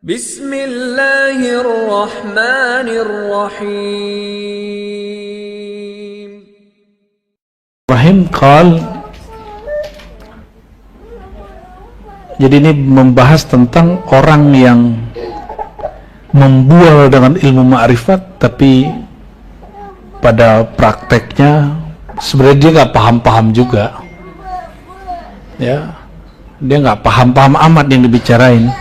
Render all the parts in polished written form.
Bismillahirrahmanirrahim. Jadi ini membahas tentang orang yang membual dengan ilmu ma'rifat, tapi pada prakteknya sebenarnya dia nggak paham-paham juga, ya, dia nggak paham-paham amat yang dibicarain,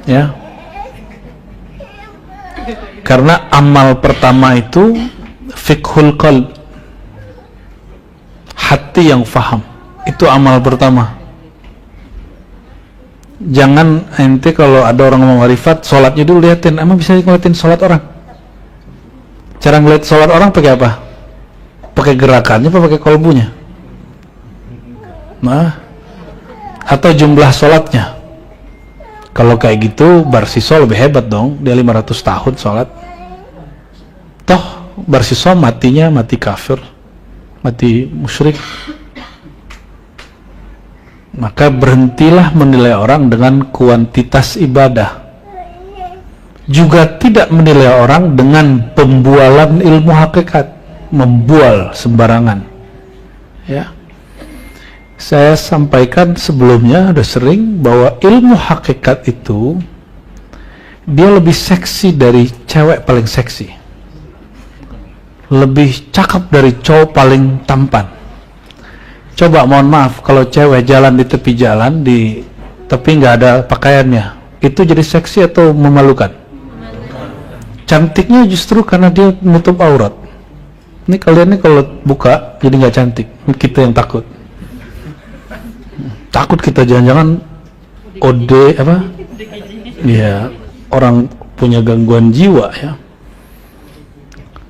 ya, karena amal pertama itu fiqhul qalb, hati yang faham, itu amal pertama. Jangan ente kalau ada orang ngomong ma'rifat, sholatnya dulu liatin, emang bisa ngeliatin sholat orang? Cara ngeliat sholat orang pakai apa? Pakai gerakannya apa pakai kolbunya? Nah, atau jumlah sholatnya? Kalau kayak gitu, Barsiso lebih hebat dong, dia 500 tahun sholat. Toh, Barsiso matinya mati kafir, mati musyrik. Maka berhentilah menilai orang dengan kuantitas ibadah. Juga tidak menilai orang dengan pembualan ilmu hakikat, membual sembarangan. Ya, saya sampaikan sebelumnya udah sering bahwa ilmu hakikat itu dia lebih seksi dari cewek paling seksi, lebih cakep dari cowok paling tampan. Coba mohon maaf, kalau cewek jalan di tepi jalan, di tepi nggak ada pakaiannya, itu jadi seksi atau memalukan? Cantiknya justru karena dia menutup aurat. Ini kalian nih kalau buka jadi nggak cantik, kita yang takut. Takut kita jangan-jangan OD apa? Ya, orang punya gangguan jiwa ya.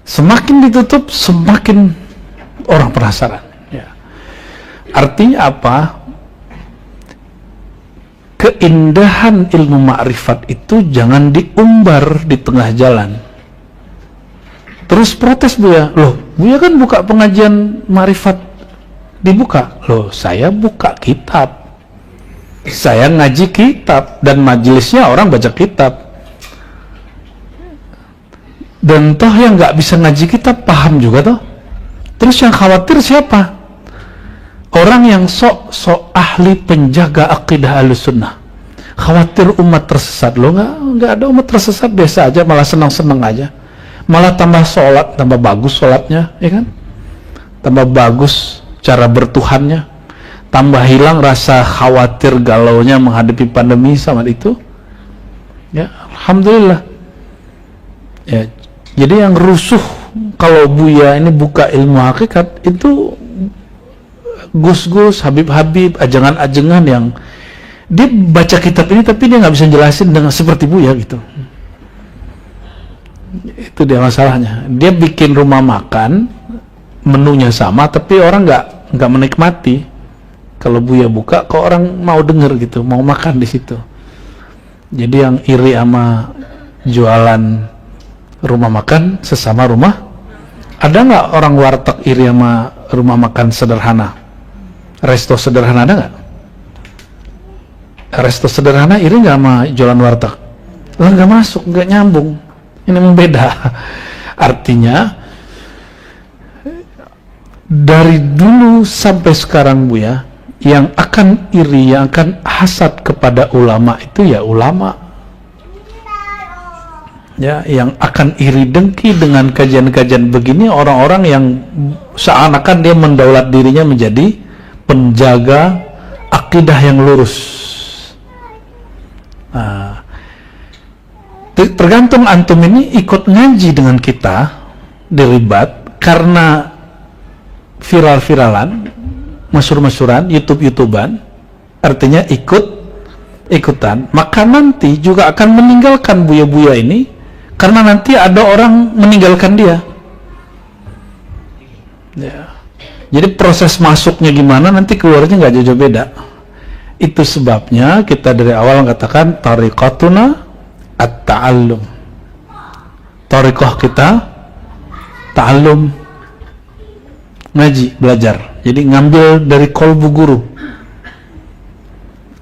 Semakin ditutup, semakin orang penasaran. Artinya apa? Keindahan ilmu ma'rifat itu jangan diumbar di tengah jalan. Terus protes Buya, loh Buya kan buka pengajian ma'rifat dibuka. Loh saya buka kitab, saya ngaji kitab, dan majelisnya orang baca kitab. Dan toh yang nggak bisa ngaji kitab paham juga toh. Terus yang khawatir siapa? Orang yang sok ahli penjaga akidah Ahlussunnah, khawatir umat tersesat. Lo nggak ada umat tersesat, biasa aja, malah senang-senang aja, malah tambah sholat, tambah bagus sholatnya, ya kan? Tambah bagus cara bertuhannya, tambah hilang rasa khawatir galaunya menghadapi pandemi sama itu. Ya, alhamdulillah. Ya, jadi yang rusuh kalau Buya ini buka ilmu hakikat itu Gus-gus, Habib-habib, ajengan-ajengan yang dia baca kitab ini tapi dia nggak bisa jelasin dengan seperti Buya gitu. Itu dia masalahnya. Dia bikin rumah makan, menunya sama tapi orang nggak menikmati. Kalau Buya buka, kok orang mau denger gitu, mau makan di situ. Jadi yang iri sama jualan rumah makan sesama rumah, ada nggak orang warteg iri sama rumah makan sederhana? Resto sederhana ada nggak? Resto sederhana iri nggak sama jualan warteg? Lah nggak masuk, nggak nyambung. Ini membeda. Artinya dari dulu sampai sekarang Buya, yang akan iri, yang akan hasad kepada ulama itu ya ulama. Ya, yang akan iri dengki dengan kajian-kajian begini orang-orang yang seakan-akan dia mendaulat dirinya menjadi penjaga akidah yang lurus. Nah, tergantung antum ini ikut ngaji dengan kita dilibat karena viral-viralan, masyhur-masyhuran, YouTube-YouTuban, artinya ikutan, maka nanti juga akan meninggalkan Buya-Buya ini karena nanti ada orang meninggalkan dia. Ya. Jadi proses masuknya gimana, nanti keluarnya nggak jauh-jauh beda. Itu sebabnya kita dari awal mengatakan tariqatuna at-ta'allum. Tariqah kita ta'allum, ngaji, belajar. Jadi ngambil dari kolbu guru.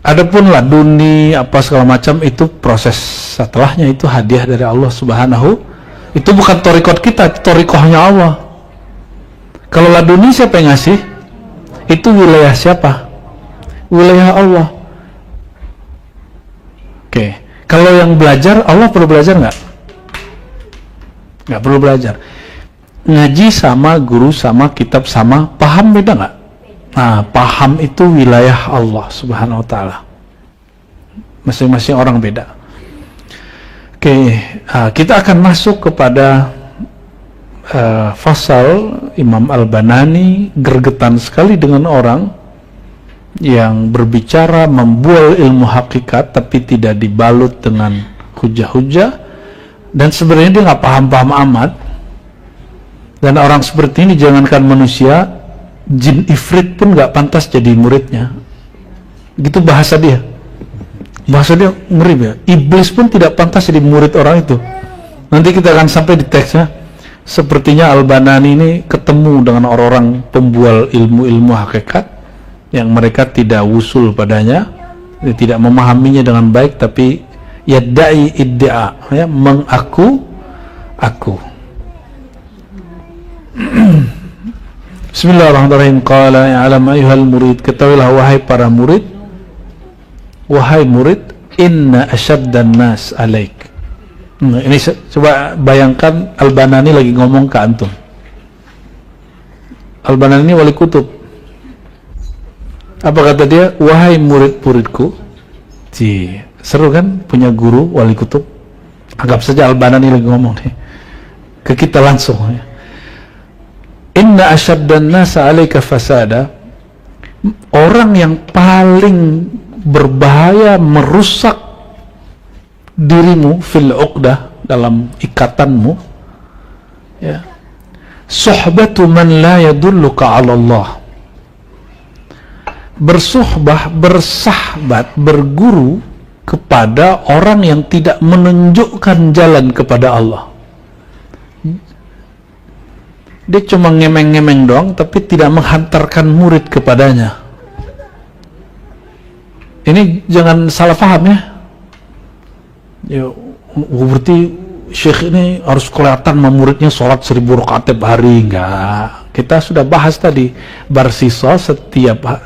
Adapun laduni apa segala macam itu proses setelahnya, itu hadiah dari Allah Subhanahu. Itu bukan thariqat kita, itu thariqahnya Allah. Kalau laduni siapa yang ngasih? Itu wilayah siapa? Wilayah Allah. Oke. Kalau yang belajar, Allah perlu belajar nggak? Nggak perlu belajar. Ngaji sama guru sama kitab sama paham beda nggak? Nah, paham itu wilayah Allah Subhanahu wa ta'ala. Masing-masing orang beda. Oke, kita akan masuk kepada fasal Imam Al-Banani gergetan sekali dengan orang yang berbicara membual ilmu hakikat tapi tidak dibalut dengan hujah-hujah, dan sebenarnya dia nggak paham-paham amat. Dan orang seperti ini jangankan manusia, jin ifrit pun nggak pantas jadi muridnya. Gitu bahasa dia ngeri ya. Iblis pun tidak pantas jadi murid orang itu. Nanti kita akan sampai di teksnya. Sepertinya Al-Banani ini ketemu dengan orang-orang pembual ilmu-ilmu hakikat yang mereka tidak wusul padanya, tidak memahaminya dengan baik, tapi yadda'i idda'a, ya, mengaku aku. Bismillahirrahmanirrahim. Qala ya'lam ayyuhal murid, ketahuilah wahai para murid, wahai murid, inna asyaddan nas alaik. Ini coba bayangkan Al-Banani lagi ngomong ke antum. Al-Banani ini wali kutub. Apa kata dia? Wahai murid-muridku. Seru kan punya guru wali kutub? Anggap saja Al-Banani lagi ngomong nih ke kita langsung ya. Inna asyaddan nasa alaika fasada, orang yang paling berbahaya merusak dirimu fil uqdah, dalam ikatanmu, ya, suhbatu man la yadulluka 'ala Allah, bersuhbah, bersahabat, berguru kepada orang yang tidak menunjukkan jalan kepada Allah. Dia cuma ngemeng-ngemeng doang tapi tidak menghantarkan murid kepadanya. Ini jangan salah paham ya. Ya, berarti syekh ini harus kelihatan muridnya sholat 1000 rakaat tiap hari. Enggak. Kita sudah bahas tadi, Barsiso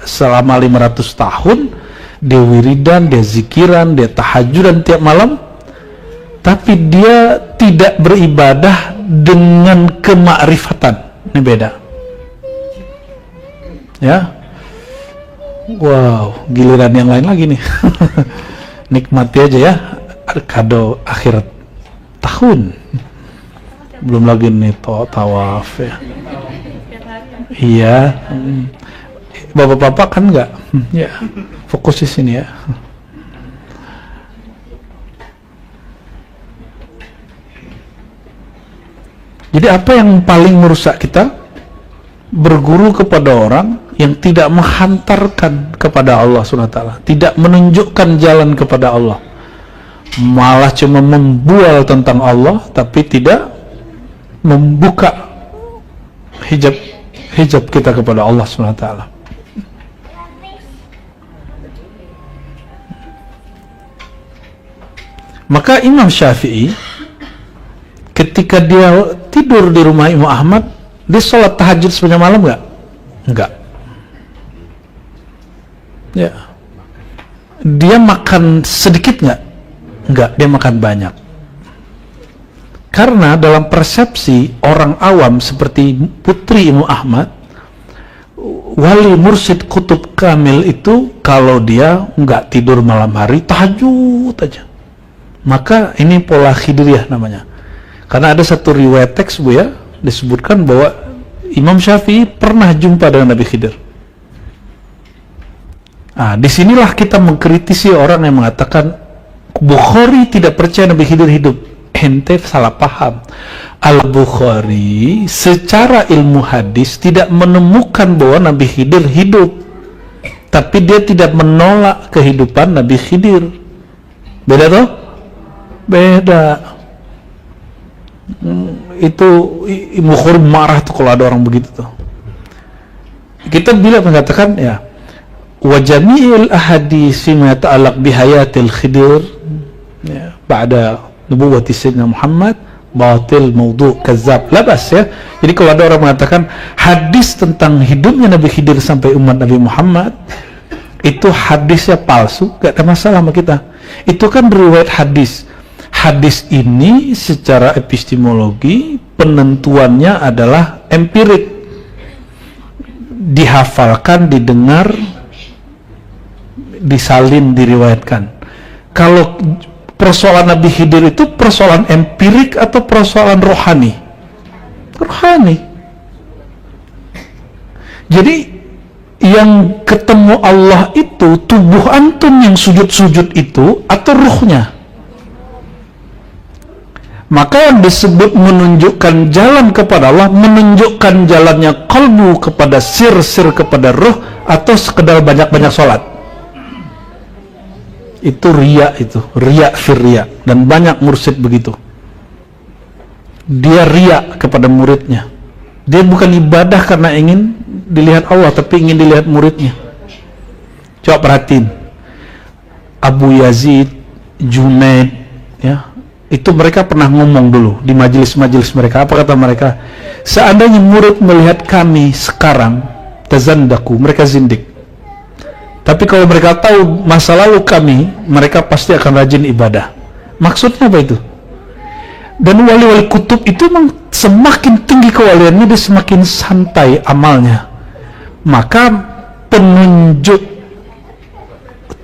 selama 500 tahun dia wiridan, dia zikiran, dia tahajudan tiap malam, tapi dia tidak beribadah dengan kemakrifatan. Ini beda. Ya. Wow, giliran yang lain lagi nih. Nikmati aja ya, kado akhir tahun. Belum lagi nih tawaf ya. Iya. Bapak-bapak kan enggak? Ya. Fokus di sini ya. Jadi apa yang paling merusak kita? Berguru kepada orang yang tidak menghantarkan kepada Allah SWT, tidak menunjukkan jalan kepada Allah, malah cuma membual tentang Allah tapi tidak membuka hijab kita kepada Allah SWT. Maka Imam Syafi'i ketika dia tidur di rumah Imam Ahmad, dia sholat tahajud sepanjang malam nggak? Enggak. Ya. Dia makan sedikit nggak? Enggak, dia makan banyak. Karena dalam persepsi orang awam seperti putri Imam Ahmad, wali mursyid kutub kamil itu kalau dia nggak tidur malam hari, tahajud aja. Maka ini pola khidriyah namanya. Karena ada satu riwayat teks Bu ya, disebutkan bahwa Imam Syafi'i pernah jumpa dengan Nabi Khidir. Nah, disinilah kita mengkritisi orang yang mengatakan Bukhari tidak percaya Nabi Khidir hidup. Ente salah paham. Al-Bukhari secara ilmu hadis tidak menemukan bahwa Nabi Khidir hidup, tapi dia tidak menolak kehidupan Nabi Khidir. Beda toh? Beda. Itu Bukhari marah tuh kalau ada orang begitu tuh. Kita bila mengatakan ya, wa jami'il ahadits ma ta'allaq bihayatil Khidir ya, ba'da nubuwwati sayyidina Muhammad batil, maudhu, kazzab, labas ya. Jadi kalau ada orang mengatakan hadis tentang hidupnya Nabi Khidir sampai umat Nabi Muhammad itu hadisnya palsu, gak ada masalah sama kita. Itu kan riwayat hadis. Hadis ini secara epistemologi penentuannya adalah empirik, dihafalkan, didengar, disalin, diriwayatkan. Kalau persoalan Nabi Khidir itu persoalan empirik atau persoalan rohani? Rohani. Jadi yang ketemu Allah itu tubuh antum yang sujud-sujud itu atau ruhnya? Maka yang disebut menunjukkan jalan kepada Allah, menunjukkan jalannya kalbu kepada sir-sir kepada ruh, atau sekedar banyak-banyak sholat. Itu riya, itu riya fir riya, dan banyak mursyid begitu. Dia riya kepada muridnya. Dia bukan ibadah karena ingin dilihat Allah, tapi ingin dilihat muridnya. Coba perhatiin Abu Yazid, Junaid, ya, itu mereka pernah ngomong dulu di majelis-majelis mereka. Apa kata mereka? Seandainya murid melihat kami sekarang, tazandaku, mereka zindik. Tapi kalau mereka tahu masa lalu kami, mereka pasti akan rajin ibadah. Maksudnya apa itu? Dan wali-wali kutub itu memang semakin tinggi kewaliannya, dia semakin santai amalnya. Maka penunjuk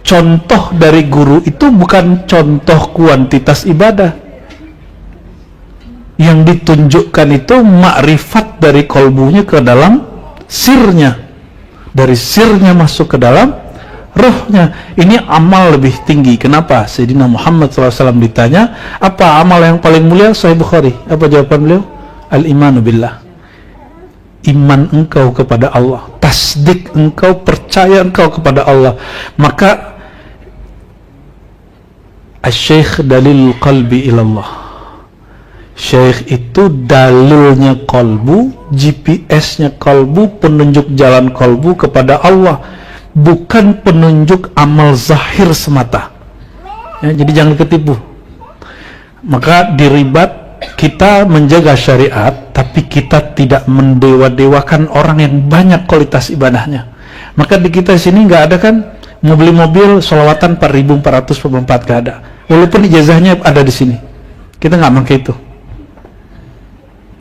contoh dari guru itu bukan contoh kuantitas ibadah. Yang ditunjukkan itu makrifat dari kolbunya ke dalam sirnya. Dari sirnya masuk ke dalam rohnya. Ini amal lebih tinggi. Kenapa? Sayyidina Muhammad SAW ditanya, apa amal yang paling mulia? Sahih Bukhari. Apa jawaban beliau? Al-imanu billah. Iman engkau kepada Allah, tasdik engkau, percaya engkau kepada Allah. Maka Asy-Syaikh dalil qalbi ilallah. Syekh itu dalilnya kalbu, GPS-nya kalbu, penunjuk jalan kalbu kepada Allah, bukan penunjuk amal zahir semata ya. Jadi jangan ketipu. Maka diribat kita menjaga syariat, tapi kita tidak mendewa-dewakan orang yang banyak kualitas ibadahnya. Maka di kita sini nggak ada kan mau beli mobil sholawatan 4.444, nggak ada. Walaupun ijazahnya ada di sini, kita nggak pakai itu.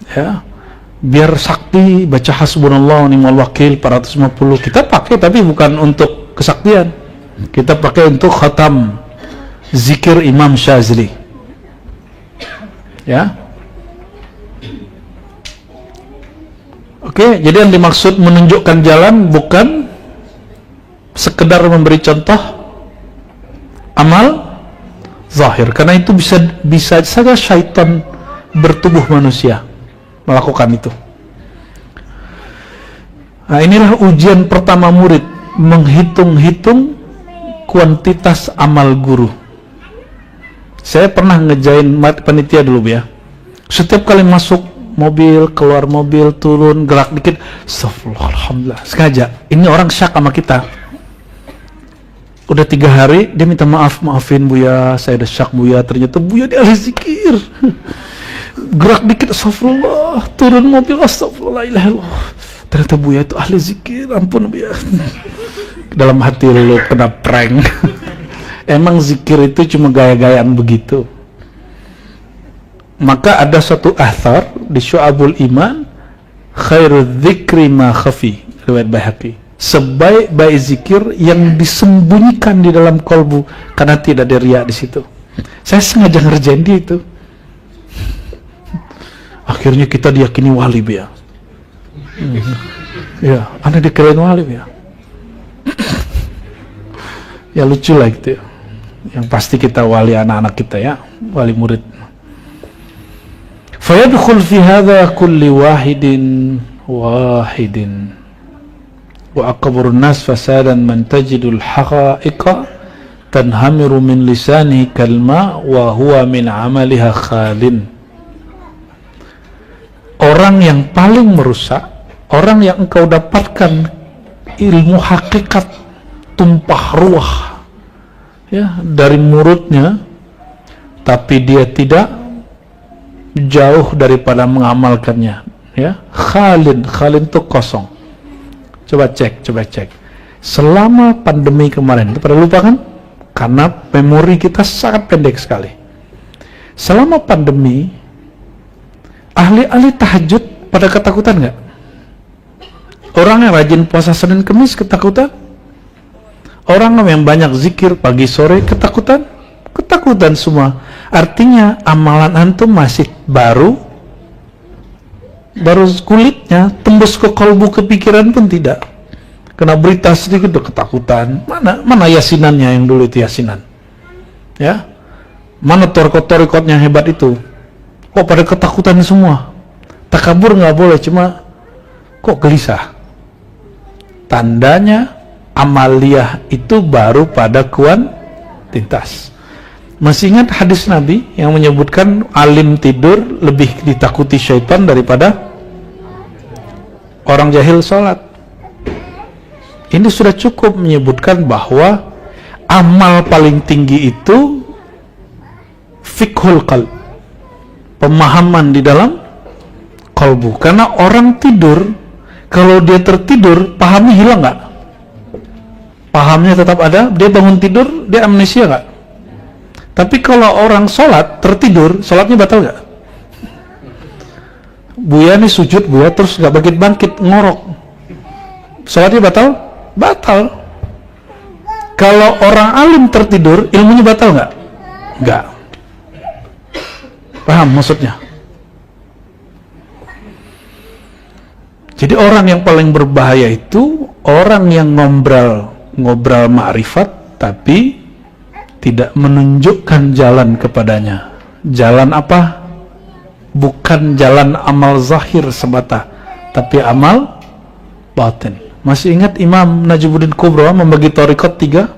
Ya, biar sakti baca hasbunallah wa ni'mal wakil 450 kita pakai, tapi bukan untuk kesaktian. Kita pakai untuk khatam zikir Imam Syazili. Ya. Oke, jadi yang dimaksud menunjukkan jalan bukan sekedar memberi contoh amal zahir, karena itu bisa saja syaitan bertubuh manusia melakukan itu. Nah, inilah ujian pertama murid, menghitung-hitung kuantitas amal guru. Saya pernah ngejain panitia dulu ya. Setiap kali masuk mobil, keluar mobil, turun, gerak dikit, astagfirullah, alhamdulillah, sengaja. Ini orang syak sama kita. Udah 3 hari dia minta maafin Buya, saya udah syak Buya, ternyata Buya dia ahli zikir. Gerak dikit, astagfirullah, turun mobil, astagfirullah, ilahilallah, ternyata Buya itu ahli zikir, ampun Buya. Dalam hati lu kena prank. Emang zikir itu cuma gaya-gayaan begitu. Maka ada suatu athar di Syu'abul Iman, khairu dzikri ma khafi, riwayat Baihaqi, sebaik-baik zikir yang disembunyikan di dalam kolbu, karena tidak ada riya di situ. Saya sengaja ngerjain dia itu. Akhirnya kita diyakini wali ya. Ya, anda dikirain wali ya. Ya lucu lah gitu ya. Yang pasti kita wali anak-anak kita ya, wali murid. Fayadkhul fi hadha kulli wahidin wa akbarun nas fasadan man tajidul haqa'iqa tanhamiru min lisanihi kalma wa huwa min amaliha khalin. Orang yang paling merusak, orang yang engkau dapatkan ilmu hakikat tumpah ruah ya dari mulutnya, tapi dia tidak jauh daripada mengamalkannya ya. Khalin itu kosong. Coba cek selama pandemi kemarin, itu pada lupa kan? Karena memori kita sangat pendek sekali. Selama pandemi, ahli-ahli tahajud pada ketakutan nggak? Orang yang rajin puasa Senin Kemis ketakutan? Orang yang banyak zikir pagi sore ketakutan? Ketakutan semua. Artinya amalan antum masih baru kulitnya, tembus ke kalbu, kepikiran pun tidak. Kena berita sedikit udah ketakutan. Mana yasinannya yang dulu itu yasinan? Ya, mana torikot-torikotnya hebat itu? Kok pada ketakutan semua? Takabur nggak boleh, cuma kok gelisah? Tandanya amaliyah itu baru pada kuantitas. Masih ingat hadis Nabi yang menyebutkan alim tidur lebih ditakuti syaitan daripada orang jahil sholat? Ini sudah cukup menyebutkan bahwa amal paling tinggi itu fiqhul qalb, pemahaman di dalam kalbu. Karena orang tidur, kalau dia tertidur, pahamnya hilang nggak? Pahamnya tetap ada, dia bangun tidur, dia amnesia nggak? Tapi kalau orang sholat, tertidur, sholatnya batal nggak? Buya nih sujud, Buya terus nggak bangkit-bangkit, ngorok, sholatnya batal? Batal. Kalau orang alim tertidur, ilmunya batal nggak? Nggak. Paham maksudnya? Jadi orang yang paling berbahaya itu orang yang ngobrol ma'rifat tapi tidak menunjukkan jalan kepadanya. Jalan apa? Bukan jalan amal zahir semata, tapi amal batin. Masih ingat Imam Najmuddin Kubra membagi thariqat 3?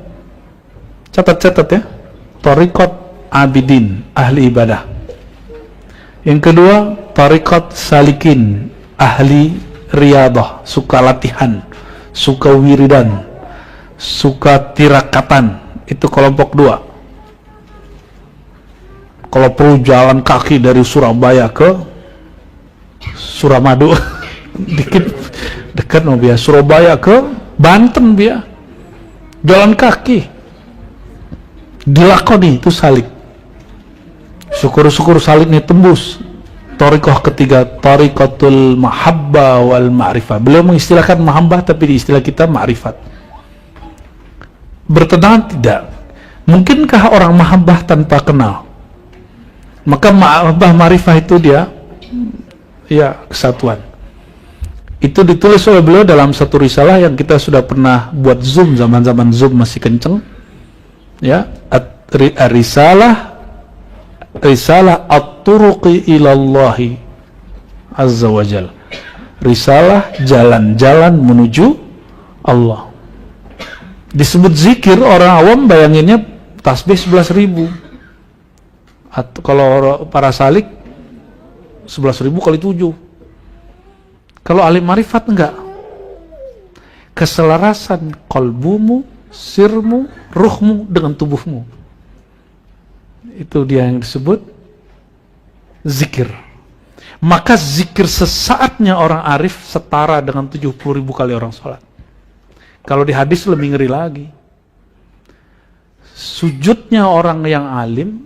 Catat ya. Thariqat abidin, ahli ibadah. Yang kedua, thariqat salikin, ahli riyadah, suka latihan, suka wiridan, suka tirakatan. Itu kelompok 2. Kalau perlu jalan kaki dari Surabaya ke Suramadu dikit dekat mau biar Surabaya ke Banten biar jalan kaki dilakoni, itu salik. Syukur-syukur saliknya tembus. Thariqah ketiga, thariqatul mahabbah wal ma'rifah. Beliau mengistilahkan mahabbah, tapi di istilah kita ma'rifat. Bertentangan tidak. Mungkinkah orang mahabbah tanpa kenal? Maka mahabbah ma'rifah itu dia ya kesatuan. Itu ditulis oleh beliau dalam satu risalah yang kita sudah pernah buat Zoom, zaman-zaman Zoom masih kenceng ya. Risalah at-turuqi ilallahi azza wajal, risalah jalan-jalan menuju Allah. Disebut zikir, orang awam bayanginnya tasbih 11.000, atau kalau para salik 11.000 kali 7. Kalau alim marifat enggak. Keselarasan kolbumu, sirmu, ruhmu dengan tubuhmu. Itu dia yang disebut zikir. Maka zikir sesaatnya orang arif setara dengan 70.000 kali orang sholat. Kalau di hadis lebih ngeri lagi. Sujudnya orang yang alim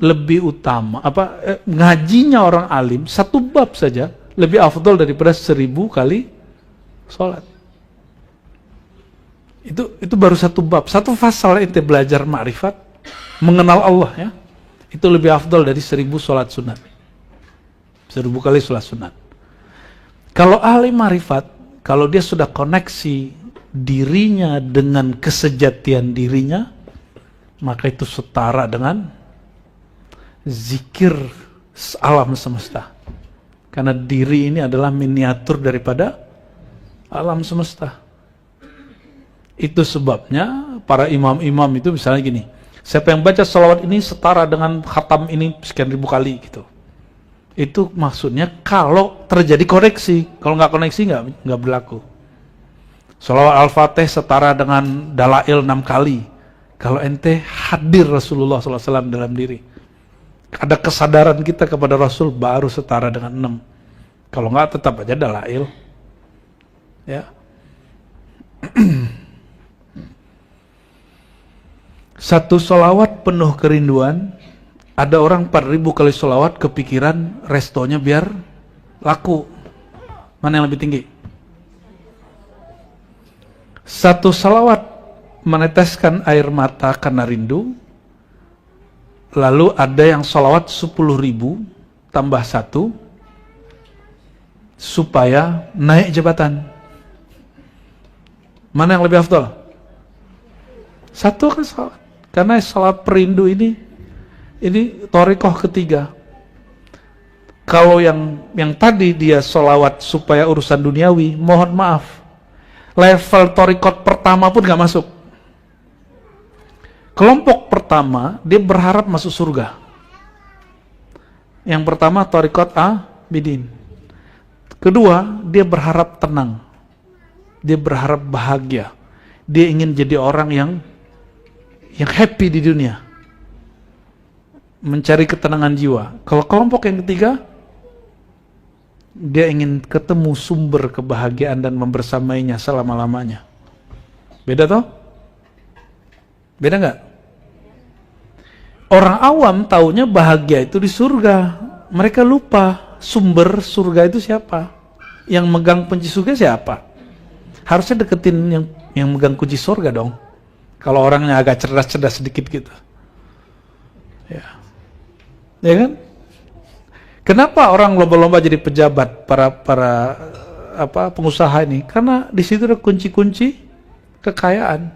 lebih utama, ngajinya orang alim satu bab saja lebih afdal daripada 1000 kali sholat. Itu baru satu bab, satu fasal ente belajar ma'rifat, mengenal Allah ya. Itu lebih afdal dari 1000 sholat sunat. 1000 kali sholat sunat. Kalau ahli ma'rifat, kalau dia sudah koneksi dirinya dengan kesejatian dirinya, maka itu setara dengan zikir alam semesta. Karena diri ini adalah miniatur daripada alam semesta. Itu sebabnya para imam-imam itu misalnya gini, siapa yang baca salawat ini setara dengan khatam ini sekian ribu kali gitu. Itu maksudnya kalau terjadi koneksi. Kalau nggak koneksi nggak berlaku. Sholawat Al-Fatih setara dengan dalail 6 kali. Kalau ente hadir Rasulullah SAW dalam diri, ada kesadaran kita kepada Rasul, baru setara dengan 6. Kalau enggak tetap aja dalail. Ya. Satu sholawat penuh kerinduan. Ada orang 4.000 kali sholawat, kepikiran restonya biar laku. Mana yang lebih tinggi? Satu sholawat meneteskan air mata karena rindu. Lalu ada yang sholawat 10.000 tambah 1 supaya naik jabatan. Mana yang lebih afdal? Satu kan sholawat. Karena sholawat perindu ini thariqah ketiga. Kalau yang tadi dia sholawat supaya urusan duniawi, mohon maaf, level thariqat pertama pun gak masuk. Kelompok pertama dia berharap masuk surga. Yang pertama thariqat abidin. Kedua, dia berharap tenang. Dia berharap bahagia. Dia ingin jadi orang yang happy di dunia. Mencari ketenangan jiwa. Kalau kelompok yang ketiga, dia ingin ketemu sumber kebahagiaan dan membersamainya selama-lamanya. Beda toh? Beda nggak? Orang awam taunya bahagia itu di surga. Mereka lupa sumber surga itu siapa. Yang megang kunci surga siapa? Harusnya deketin yang megang kunci surga dong. Kalau orangnya agak cerdas-cerdas sedikit gitu. Ya. Ya kan? Kenapa orang lomba-lomba jadi pejabat, para pengusaha ini? Karena di situ ada kunci-kunci kekayaan.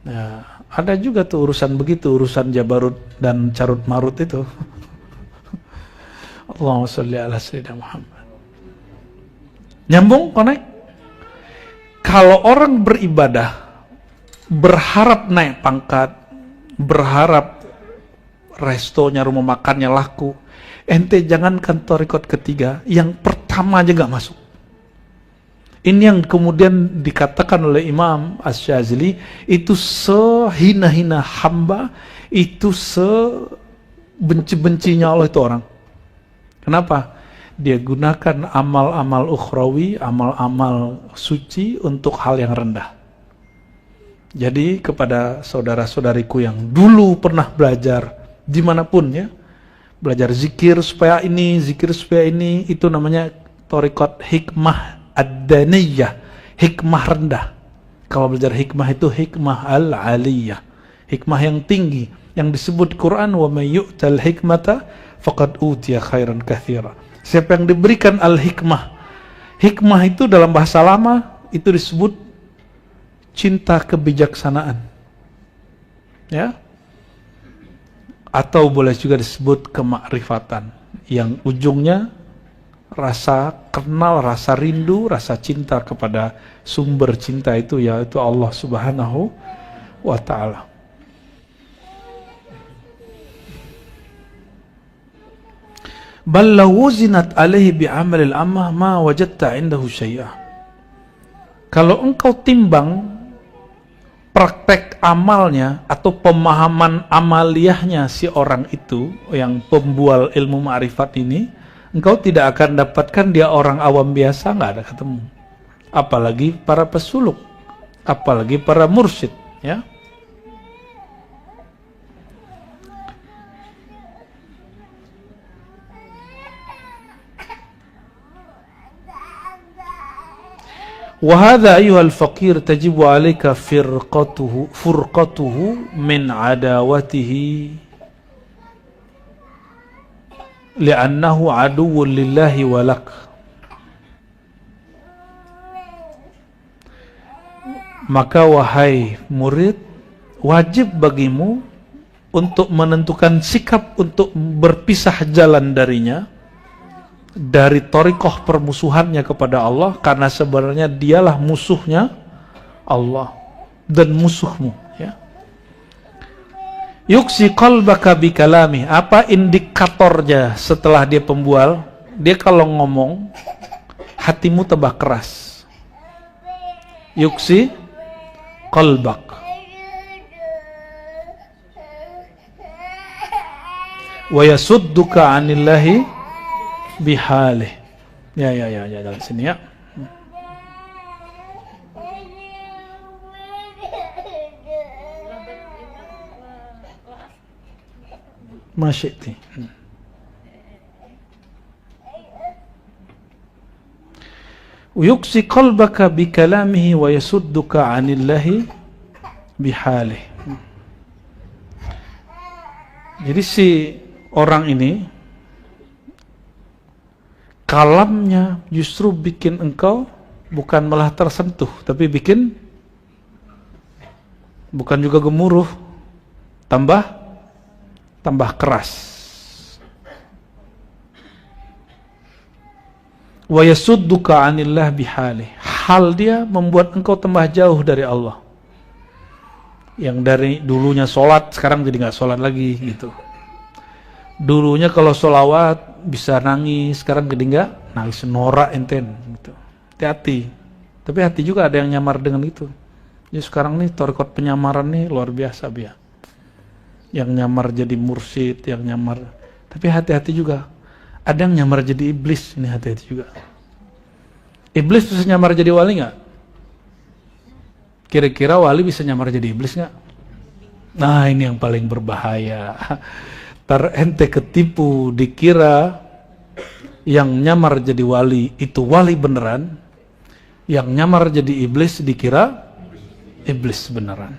Nah, ada juga tuh urusan begitu, urusan Jabarut dan Carut Marut itu. Allahumma sholli ala sayyidina Muhammad. Nyambung, connect? Kalau orang beribadah berharap naik pangkat, berharap restonya, rumah makannya laku, ente jangankan thariqat ketiga, yang pertama aja gak masuk. Ini yang kemudian dikatakan oleh Imam Asy-Syadzili, itu sehina-hina hamba, itu sebenci-bencinya Allah itu orang. Kenapa? Dia gunakan amal-amal ukhrawi, amal-amal suci untuk hal yang rendah. Jadi kepada saudara-saudariku yang dulu pernah belajar dimanapun ya, belajar zikir supaya ini, zikir supaya ini, itu namanya thariqat hikmah ad-daniyah, hikmah rendah. Kalau belajar hikmah itu hikmah al-aliyah, hikmah yang tinggi, yang disebut Quran, wa may yu'tal hikmata faqad utiya khairan katsira. Siapa yang diberikan al-hikmah, hikmah itu dalam bahasa lama itu disebut cinta kebijaksanaan, ya, atau boleh juga disebut kemakrifatan, yang ujungnya rasa kenal, rasa rindu, rasa cinta kepada sumber cinta itu, yaitu Allah Subhanahu wa ta'ala. Bal law wuzinat alaihi bi'amalil ammah ma wajadta indahu syai'ah. Kalau engkau timbang praktek amalnya atau pemahaman amaliyahnya si orang itu, yang pembual ilmu ma'rifat ini, engkau tidak akan dapatkan dia orang awam biasa, nggak ada ketemu. Apalagi para pesuluk, apalagi para mursyid, ya. وهذا أيها الفقير تجب عليك فرقته من عداوته لأنه عدو لله ولك. Maka wahai murid, wajib bagimu untuk menentukan sikap untuk berpisah jalan darinya, dari thariqah permusuhannya kepada Allah, karena sebenarnya dialah musuhnya Allah dan musuhmu, ya. Yuksi qalbaka bikalami. Apa indikatornya setelah dia pembual? Dia kalau ngomong hatimu tambah keras. yuksi qalbak. Wa yasudduka 'anillahi bihalih. Ya dari sini ya. Masyiti. Yuksi qalbaka bikalamihi wa yasudduka 'anillahi bihalih. Jadi si orang ini kalamnya justru bikin engkau bukan malah tersentuh, tapi bikin bukan juga gemuruh, tambah keras. Wa yasudduka 'anillah bihalih. Hal dia membuat engkau tambah jauh dari Allah. Yang dari dulunya sholat sekarang jadi nggak sholat lagi gitu. Dulunya kalau sholawat bisa nangis, sekarang jadi nggak nangis, norak enten gitu. Hati-hati. Tapi hati juga ada yang nyamar dengan itu. Jadi sekarang nih torikot penyamaran nih luar biasa biar. Yang nyamar jadi mursyid, yang nyamar. Tapi hati-hati juga. Ada yang nyamar jadi iblis, ini hati-hati juga. Iblis bisa nyamar jadi wali nggak? Kira-kira wali bisa nyamar jadi iblis nggak? Nah ini yang paling berbahaya. Ente ketipu dikira yang nyamar jadi wali itu wali beneran, yang nyamar jadi iblis dikira iblis beneran.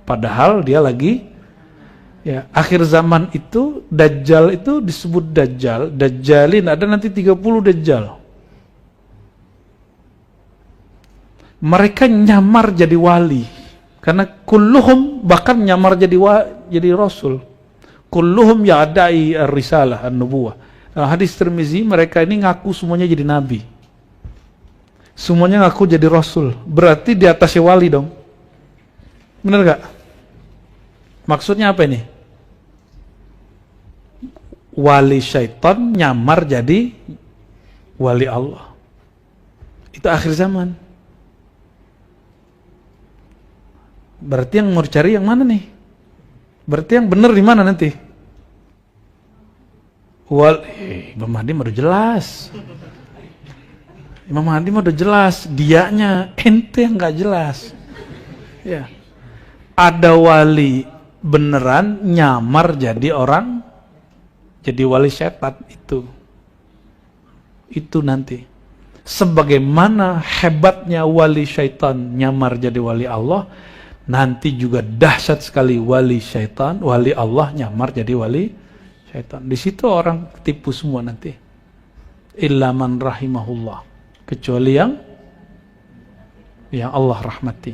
Padahal dia lagi ya, akhir zaman itu Dajjal itu disebut Dajjal, Dajjalin, ada nanti 30 Dajjal. Mereka nyamar jadi wali karena kulluhum bahkan nyamar jadi rasul. Kulluhum ya'dai ar-risalah an-nubuwah. Dalam hadis Tirmizi mereka ini ngaku semuanya jadi nabi. Semuanya ngaku jadi rasul. Berarti di atasnya wali dong. Benar gak? Maksudnya apa ini? Wali syaitan nyamar jadi wali Allah. Itu akhir zaman. Berarti yang mau cari yang mana nih? Berarti yang benar di mana nanti? Imam Mahdi udah jelas. Imam Mahdi udah jelas. Dianya ente yang nggak jelas. Ya. Ada wali beneran nyamar jadi orang, jadi wali syaitan itu nanti. Sebagaimana hebatnya wali syaitan nyamar jadi wali Allah, nanti juga dahsyat sekali wali syaitan, wali Allah nyamar jadi wali syaitan. Di situ orang tipu semua nanti. Illa man rahimahullah, kecuali yang Allah rahmati.